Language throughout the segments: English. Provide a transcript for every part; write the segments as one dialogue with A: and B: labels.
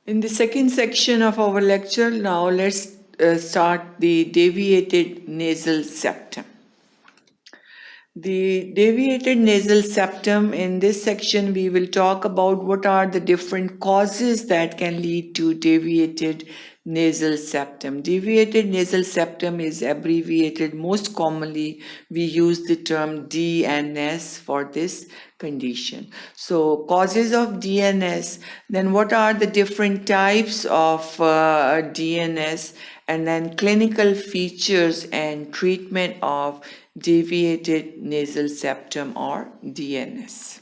A: In the second section of our lecture, now let's start the deviated nasal septum. The deviated nasal septum, in this section we will talk about what are the different causes that can lead to deviated nasal septum. Deviated nasal septum is abbreviated. Most commonly we use the term DNS for this condition. So causes of DNS, then what are the different types of DNS, and then clinical features and treatment of deviated nasal septum or DNS.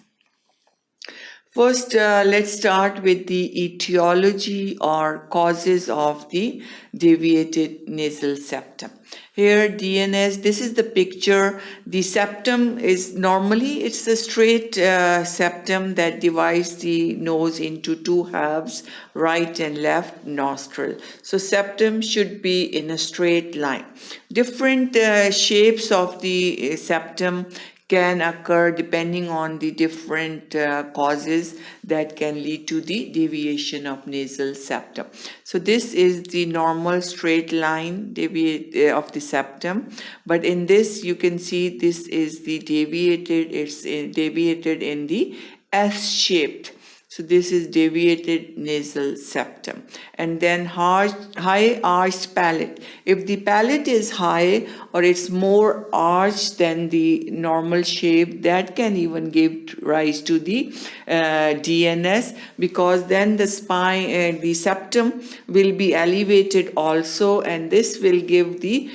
A: First, let's start with the etiology or causes of the deviated nasal septum. Here, DNS, this is the picture. The septum is normally, it's a straight septum that divides the nose into two halves, right and left nostril. So septum should be in a straight line. Different shapes of the septum can occur depending on the different causes that can lead to the deviation of nasal septum. So this is the normal straight line of the septum, but in this you can see this is the deviated, it's deviated in the S-shaped. So this is deviated nasal septum. And then high arched palate. If the palate is high or it's more arched than the normal shape, that can even give rise to the DNS, because then the spine, the septum will be elevated also, and this will give the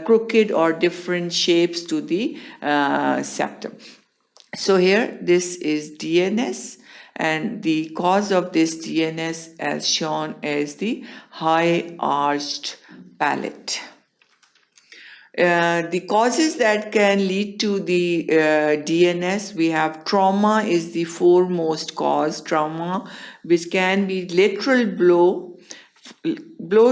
A: crooked or different shapes to the septum. So here this is DNS. And the cause of this DNS as shown as the high arched palate. The causes that can lead to the DNS, we have trauma is the foremost cause. Trauma, which can be lateral blow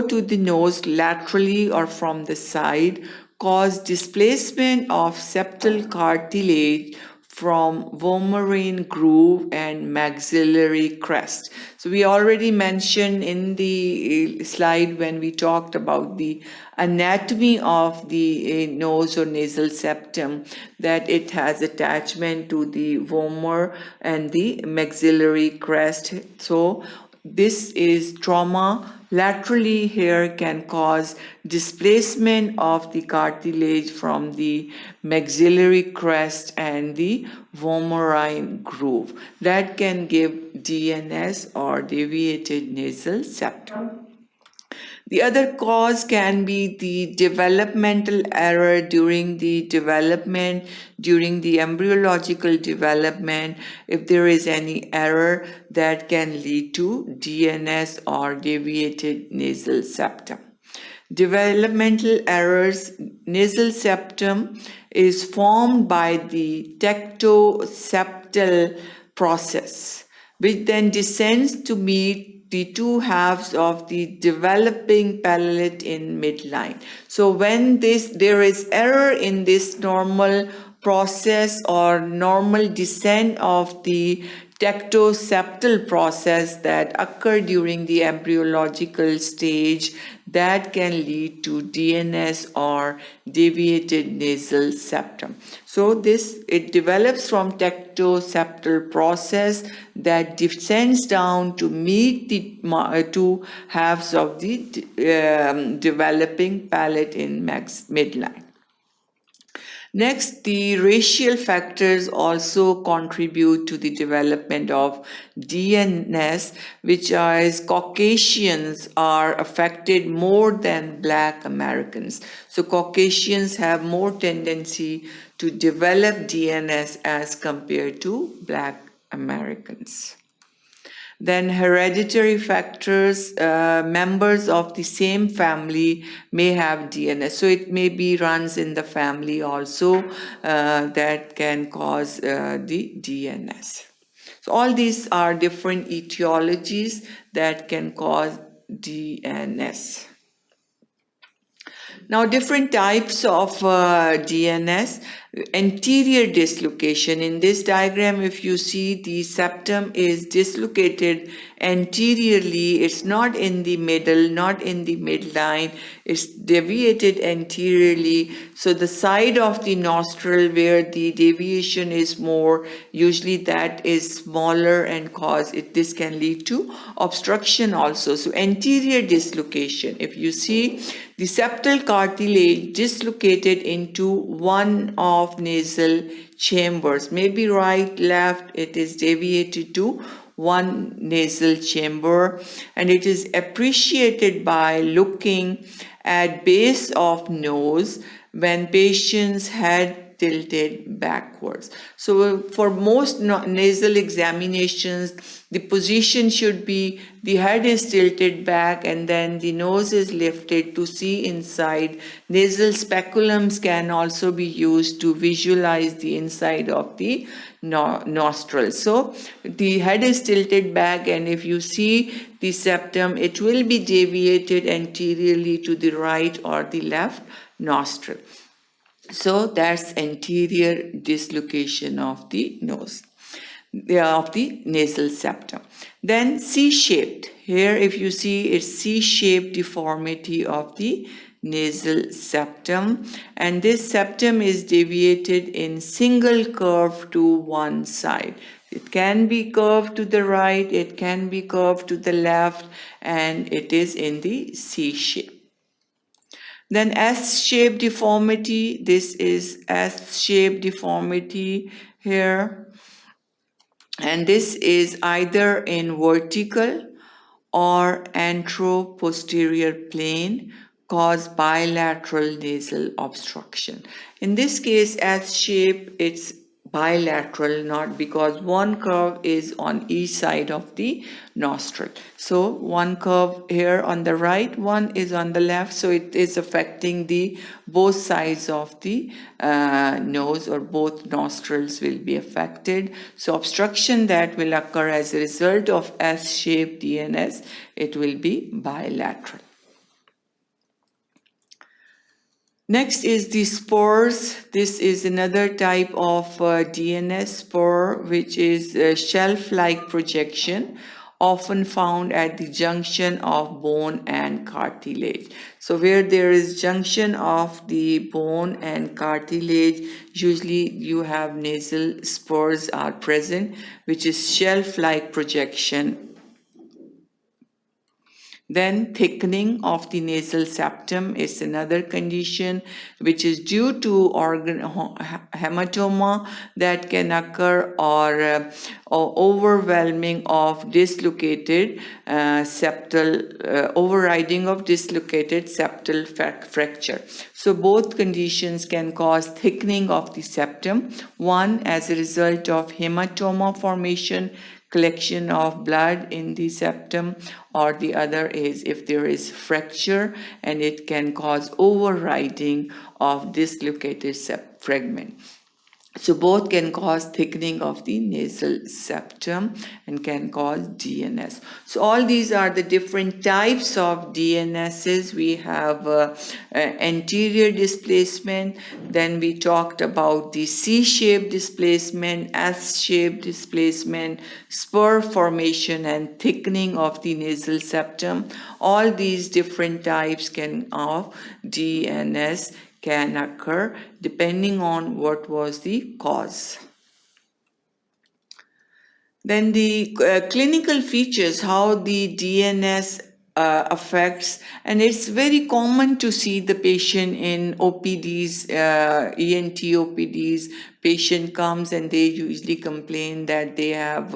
A: to the nose laterally or from the side, cause displacement of septal cartilage from vomerine groove and maxillary crest. So we already mentioned in the slide when we talked about the anatomy of the nose or nasal septum that it has attachment to the vomer and the maxillary crest. So this is trauma. Laterally here can cause displacement of the cartilage from the maxillary crest and the vomerine groove. That can give DNS or deviated nasal septum. The other cause can be the developmental error during the development, during the embryological development. If there is any error, that can lead to DNS or deviated nasal septum. Developmental errors, nasal septum is formed by the tectoseptal process, which then descends to meet the two halves of the developing palate in midline. So when there is error in this normal process or normal descent of the tectoseptal process that occur during the embryological stage, that can lead to DNS or deviated nasal septum. So it develops from tectoseptal process that descends down to meet the two halves of the developing palate in midline. Next, the racial factors also contribute to the development of DNS, which is Caucasians are affected more than Black Americans. So Caucasians have more tendency to develop DNS as compared to Black Americans. Then hereditary factors, members of the same family may have DNS. So it may be runs in the family also that can cause the DNS. So all these are different etiologies that can cause DNS. Now different types of DNS. Anterior dislocation. In this diagram, if you see, the septum is dislocated anteriorly. It's not in the middle, not in the midline. It's deviated anteriorly. So the side of the nostril where the deviation is more, usually that is smaller and cause it. This can lead to obstruction also. So anterior dislocation. If you see, the septal cartilage dislocated into one of nasal chambers, maybe right, left, it is deviated to one nasal chamber, and it is appreciated by looking at base of nose when patients had tilted backwards. So for most nasal examinations, the position should be the head is tilted back and then the nose is lifted to see inside. Nasal speculums can also be used to visualize the inside of the nostril. So the head is tilted back, and if you see the septum, it will be deviated anteriorly to the right or the left nostril. So that's anterior dislocation of the nose, of the nasal septum. Then C-shaped. Here if you see, it's C-shaped deformity of the nasal septum, and this septum is deviated in single curve to one side. It can be curved to the right, it can be curved to the left, and it is in the C shape. Then S-shaped deformity, this is S-shaped deformity here, and this is either in vertical or antero-posterior plane, cause bilateral nasal obstruction. In this case, S-shape, it's bilateral, not because one curve is on each side of the nostril. So one curve here on the right, one is on the left, so it is affecting the both sides of the nose, or both nostrils will be affected. So obstruction that will occur as a result of S-shaped DNS, it will be bilateral. Next is the spurs. This is another type of DNS spur, which is a shelf-like projection, often found at the junction of bone and cartilage. So where there is junction of the bone and cartilage, usually you have nasal spurs are present, which is shelf-like projection. Then thickening of the nasal septum is another condition which is due to hematoma that can occur, or overwhelming of dislocated septal, overriding of dislocated septal fracture. So both conditions can cause thickening of the septum, one as a result of hematoma formation, collection of blood in the septum, or the other is if there is fracture and it can cause overriding of dislocated fragment. So both can cause thickening of the nasal septum and can cause DNS. So all these are the different types of DNSs. We have anterior displacement, then we talked about the C-shaped displacement, S-shaped displacement, spur formation and thickening of the nasal septum. All these different types of DNS can occur depending on what was the cause. Then the clinical features, how the DNS affects, and it's very common to see the patient in OPDs, ENT OPDs. Patient comes and they usually complain that they have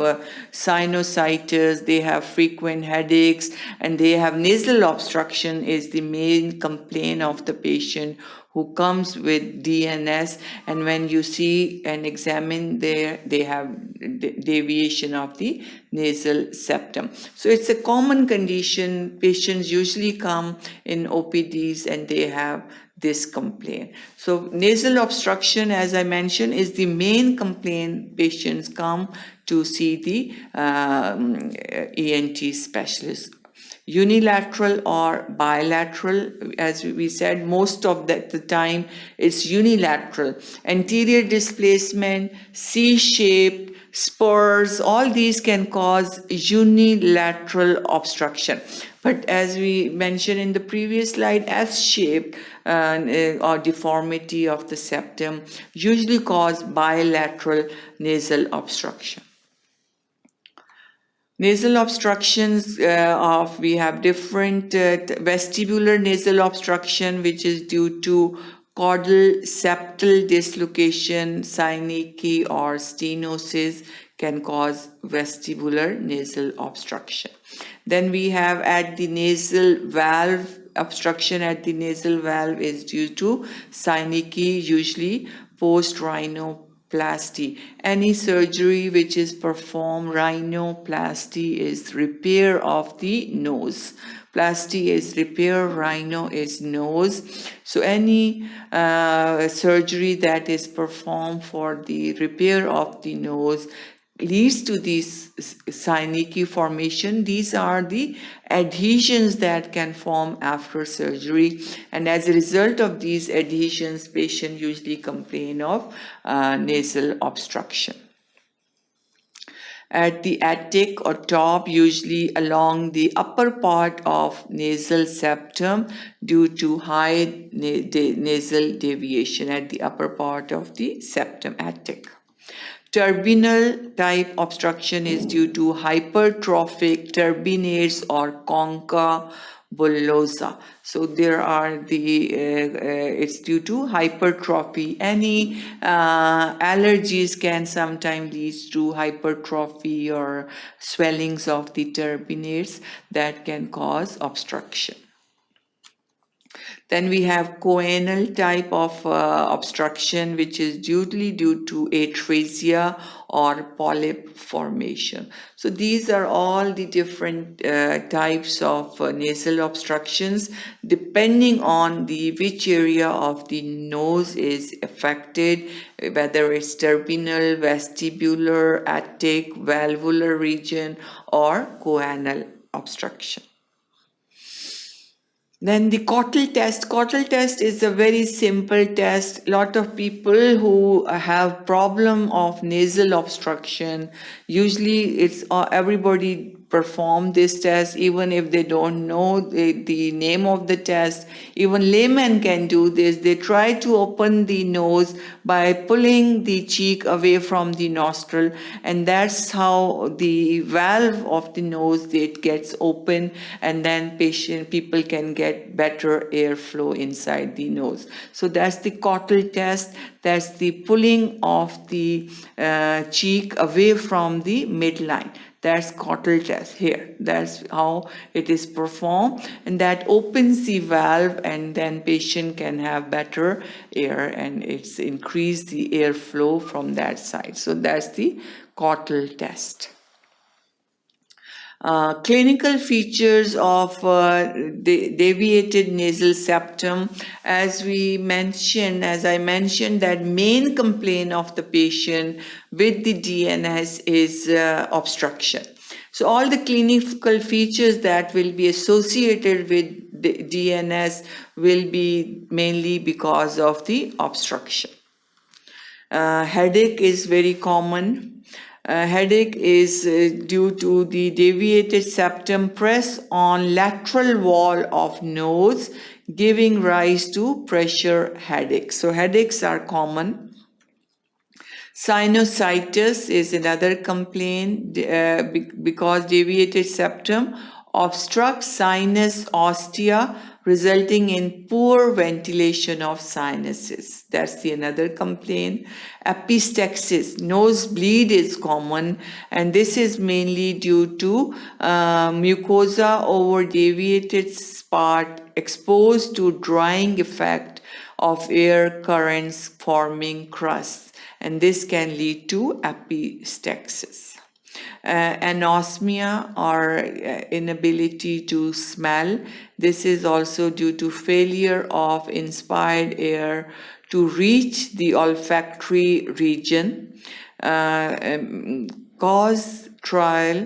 A: sinusitis, they have frequent headaches, and they have nasal obstruction is the main complaint of the patient who comes with DNS, and when you see and examine there, they have deviation of the nasal septum. So it's a common condition. Patients usually come in OPDs and they have this complaint. So nasal obstruction, as I mentioned, is the main complaint patients come to see the ENT specialist Unilateral or bilateral, as we said, most of the time it's unilateral. Anterior displacement, C-shaped, spurs, all these can cause unilateral obstruction. But as we mentioned in the previous slide, S-shaped or deformity of the septum usually cause bilateral nasal obstruction. Nasal obstructions we have different vestibular nasal obstruction, which is due to caudal septal dislocation, synecdoche or stenosis can cause vestibular nasal obstruction. Then we have at the nasal valve, obstruction at the nasal valve is due to synecdoche, usually post-rhinoplasty. Any surgery which is performed, rhinoplasty is repair of the nose. Plasty is repair, rhino is nose. So any surgery that is performed for the repair of the nose leads to this synecdoche formation. These are the adhesions that can form after surgery, and as a result of these adhesions, patient usually complain of nasal obstruction. At the attic or top, usually along the upper part of nasal septum due to high nasal deviation at the upper part of the septum attic. Turbinal type obstruction is due to hypertrophic turbinates or concha bullosa. So there are it's due to hypertrophy. Any allergies can sometimes lead to hypertrophy or swellings of the turbinates that can cause obstruction. Then we have choanal type of obstruction, which is usually due to atresia or polyp formation. So these are all the different types of nasal obstructions depending on which area of the nose is affected, whether it's turbinal, vestibular, attic, valvular region, or choanal obstruction. Then the Cottle test. Cottle test is a very simple test. Lot of people who have problem of nasal obstruction, usually it's everybody perform this test even if they don't know the name of the test. Even laymen can do this. They try to open the nose by pulling the cheek away from the nostril, and that's how the valve of the nose it gets open, and then people can get better airflow inside the nose. So that's the Cottle test. That's the pulling of the cheek away from the midline. That's Cottle test here. That's how it is performed, and that opens the valve, and then patient can have better air, and it's increase the airflow from that side. So that's the Cottle test. Clinical features of deviated nasal septum, as I mentioned, that main complaint of the patient with the DNS is obstruction. So all the clinical features that will be associated with the DNS will be mainly because of the obstruction. Headache is very common. Headache is due to the deviated septum press on lateral wall of nose, giving rise to pressure headache. So headaches are common. Sinusitis is another complaint because deviated septum obstructs sinus ostia, resulting in poor ventilation of sinuses. That's another complaint. Epistaxis, nosebleed is common, and this is mainly due to mucosa over deviated part exposed to drying effect of air currents forming crusts, and this can lead to epistaxis. Anosmia or inability to smell. This is also due to failure of inspired air to reach the olfactory region. Cause trial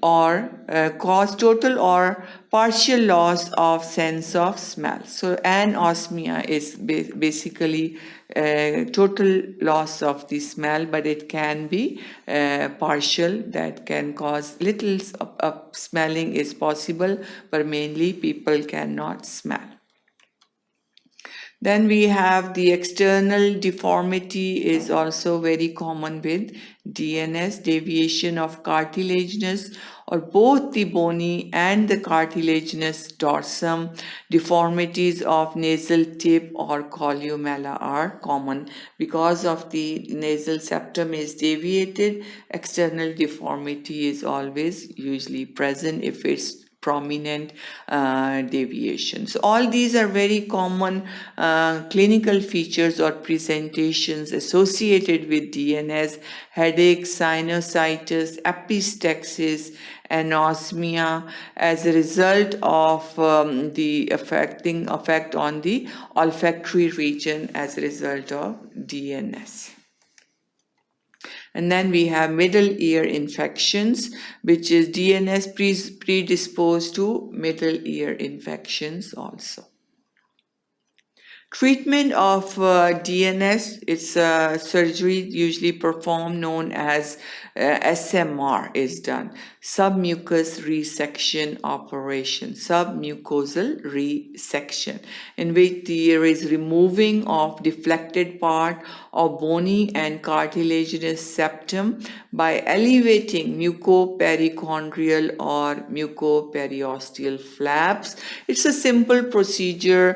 A: or cause total or partial loss of sense of smell. So anosmia is basically total loss of the smell, but it can be partial, that can cause little smelling is possible, but mainly people cannot smell. Then we have the external deformity is also very common with DNS, deviation of cartilaginous or both the bony and the cartilaginous dorsum. Deformities of nasal tip or columella are common. Because of the nasal septum is deviated, external deformity is always usually present if it's prominent deviation. So all these are very common clinical features or presentations associated with DNS: headache, sinusitis, epistaxis, anosmia as a result of the effect on the olfactory region as a result of DNS. And then we have middle ear infections, which is DNS predisposed to middle ear infections also. Treatment of DNS, it's a surgery usually performed known as SMR is done, submucous resection operation, submucosal resection, in which there is removing of deflected part of bony and cartilaginous septum by elevating mucoperichondrial or mucoperiosteal flaps. It's a simple procedure.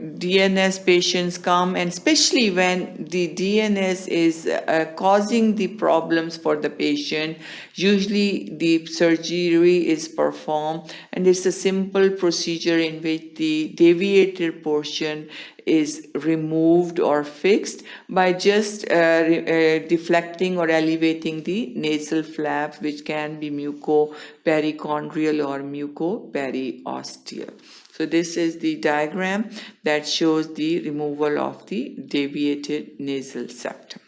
A: DNS patients come, and especially when the DNS is causing the problems for the patient, usually the surgery is performed, and it's a simple procedure in which the deviated portion is removed or fixed by just deflecting or elevating the nasal flaps, which can be mucoperichondrial or mucoperiosteal. So this is the diagram that shows the removal of the deviated nasal septum.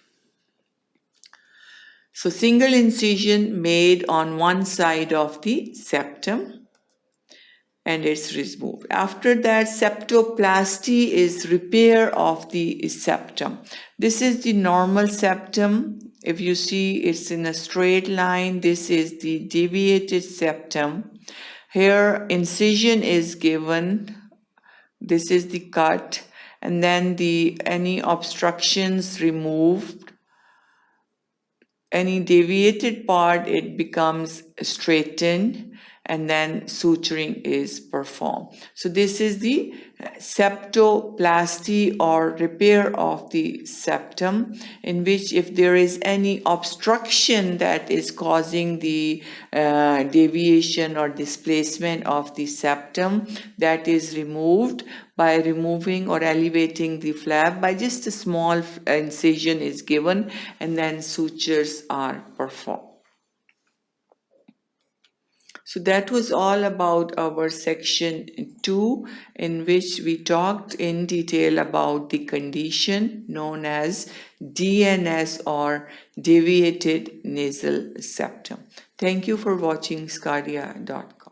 A: So single incision made on one side of the septum and it's removed. After that, septoplasty is repair of the septum. This is the normal septum. If you see, it's in a straight line. This is the deviated septum. Here, incision is given. This is the cut, and then any obstructions removed. Any deviated part, it becomes straightened, and then suturing is performed. So this is the septoplasty or repair of the septum, in which if there is any obstruction that is causing the deviation or displacement of the septum, that is removed by removing or elevating the flap. By just a small incision is given, and then sutures are performed. So that was all about our section 2, in which we talked in detail about the condition known as DNS or deviated nasal septum. Thank you for watching sqadia.com.